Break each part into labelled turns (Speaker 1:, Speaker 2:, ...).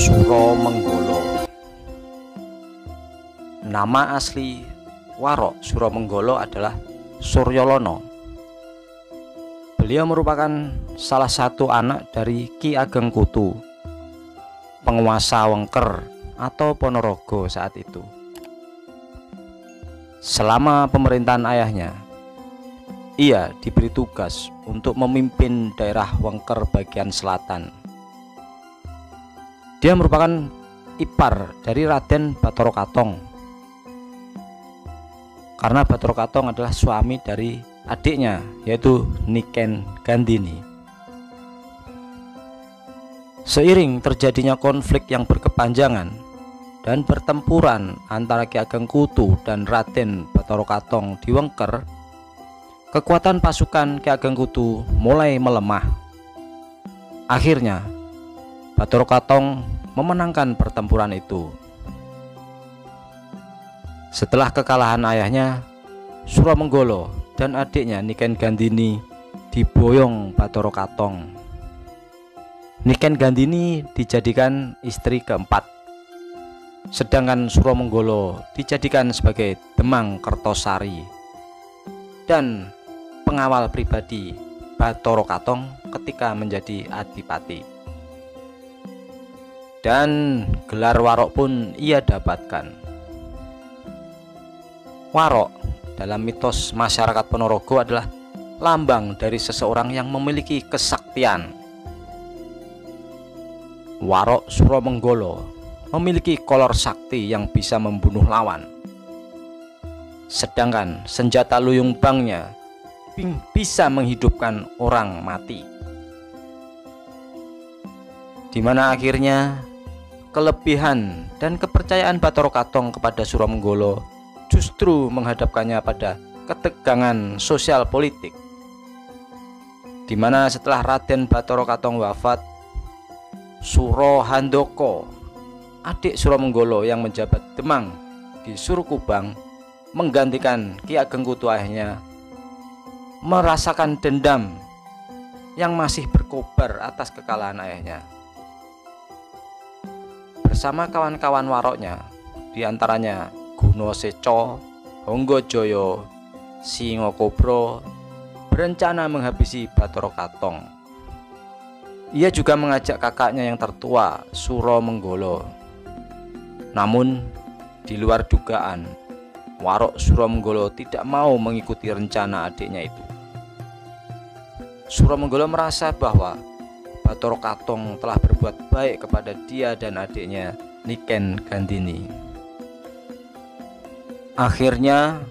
Speaker 1: Suromenggolo. Nama asli Warok Suromenggolo adalah Suryolono. Beliau merupakan salah satu anak dari Ki Ageng Kutu, penguasa Wengker atau Ponorogo saat itu. Selama pemerintahan ayahnya, ia diberi tugas untuk memimpin daerah Wengker bagian selatan. Dia merupakan ipar dari Raden Batara Katong, karena Batara Katong adalah suami dari adiknya, yaitu Niken Gandhini. Seiring terjadinya konflik yang berkepanjangan dan pertempuran antara Ki Ageng Kutu dan Raden Batara Katong di Wengker, kekuatan pasukan Ki Ageng Kutu mulai melemah. Akhirnya Batara Katong memenangkan pertempuran itu. Setelah kekalahan ayahnya, Suromenggolo dan adiknya Niken Gandhini diboyong Batara Katong. Niken Gandhini dijadikan istri keempat, sedangkan Suromenggolo dijadikan sebagai Demang Kertosari dan pengawal pribadi Batara Katong ketika menjadi adipati. Dan gelar Warok pun ia dapatkan. Warok dalam mitos masyarakat Ponorogo adalah lambang dari seseorang yang memiliki kesaktian. Warok Suromenggolo memiliki kolor sakti yang bisa membunuh lawan, sedangkan senjata luyung bangnya bisa menghidupkan orang mati, di mana akhirnya kelebihan dan kepercayaan Batara Katong kepada Suromenggolo justru menghadapkannya pada ketegangan sosial politik, di mana setelah Raden Batara Katong wafat, Suro Handoko, adik Suromenggolo yang menjabat Demang di Surukubang, menggantikan Ki Ageng Kutu ayahnya, merasakan dendam yang masih berkobar atas kekalahan ayahnya. Bersama kawan-kawan waroknya, diantaranya Gunoseco, Honggojoyo, Singokobro, berencana menghabisi Batara Katong. Ia juga mengajak kakaknya yang tertua, Suromenggolo. Namun di luar dugaan, Warok Suromenggolo tidak mau mengikuti rencana adiknya itu. Suromenggolo merasa bahwa Batara Katong telah berbuat baik kepada dia dan adiknya Niken Gandhini. Akhirnya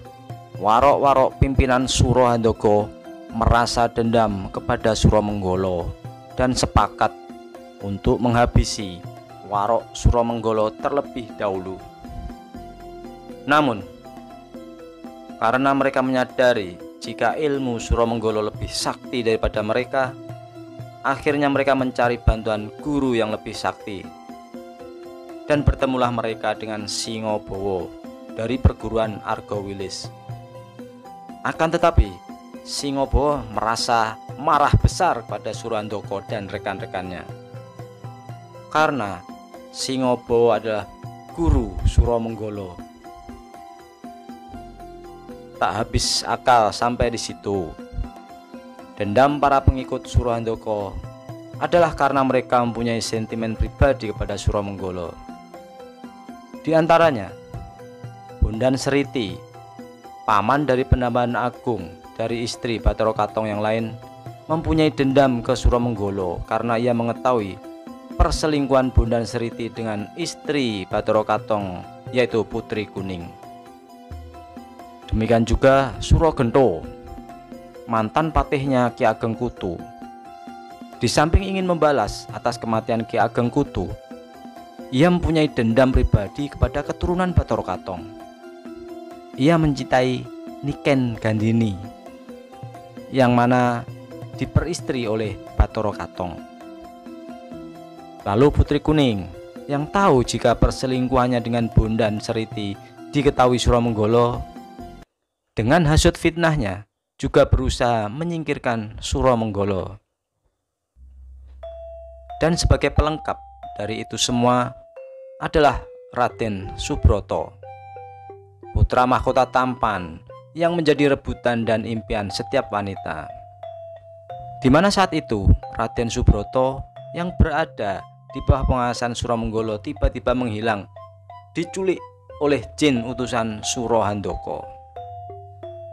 Speaker 1: warok-warok pimpinan Suro Handoko merasa dendam kepada Suromenggolo dan sepakat untuk menghabisi Warok Suromenggolo terlebih dahulu. Namun karena mereka menyadari jika ilmu Suromenggolo lebih sakti daripada mereka, akhirnya mereka mencari bantuan guru yang lebih sakti, dan bertemulah mereka dengan Singobowo dari perguruan Argowilis. Akan tetapi Singobowo merasa marah besar pada Surandoko dan rekan-rekannya, karena Singobowo adalah guru Suromenggolo. Tak habis akal sampai di situ. Dendam para pengikut Suro Handoko adalah karena mereka mempunyai sentimen pribadi kepada Suromenggolo. Di antaranya, Bondan Seriti, paman dari Pendambahan Agung dari istri Batara Katong yang lain, mempunyai dendam ke Suromenggolo karena ia mengetahui perselingkuhan Bondan Seriti dengan istri Batara Katong, yaitu Putri Kuning. Demikian juga Surogento, mantan patihnya Ki Ageng Kutu. Di samping ingin membalas atas kematian Ki Ageng Kutu, ia mempunyai dendam pribadi kepada keturunan Batara Katong. Ia mencintai Niken Gandhini, yang mana diperistri oleh Batara Katong. Lalu Putri Kuning, yang tahu jika perselingkuhannya dengan Bondan Seriti diketahui Suromenggolo, dengan hasut fitnahnya juga berusaha menyingkirkan Suromenggolo. Dan sebagai pelengkap dari itu semua adalah Raden Subroto, putra mahkota tampan yang menjadi rebutan dan impian setiap wanita. Di mana saat itu Raden Subroto yang berada di bawah pengawasan Suromenggolo tiba-tiba menghilang, diculik oleh jin utusan Suro Handoko.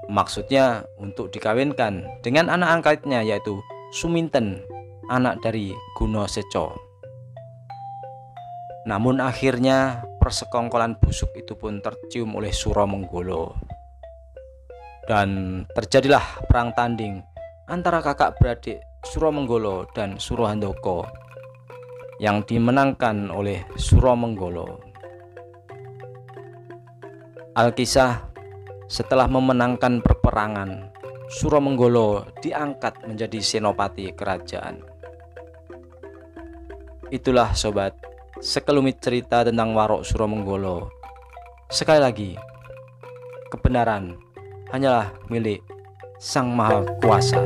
Speaker 1: Maksudnya untuk dikawinkan dengan anak angkatnya, yaitu Suminten, anak dari Gunoseco. Namun akhirnya persekongkolan busuk itu pun tercium oleh Suromenggolo, dan terjadilah perang tanding antara kakak beradik Suromenggolo dan Suro Handoko yang dimenangkan oleh Suromenggolo. Alkisah, setelah memenangkan peperangan, Suromenggolo diangkat menjadi senopati kerajaan. Itulah sobat, sekelumit cerita tentang Warok Suromenggolo. Sekali lagi, kebenaran hanyalah milik Sang Maha Kuasa.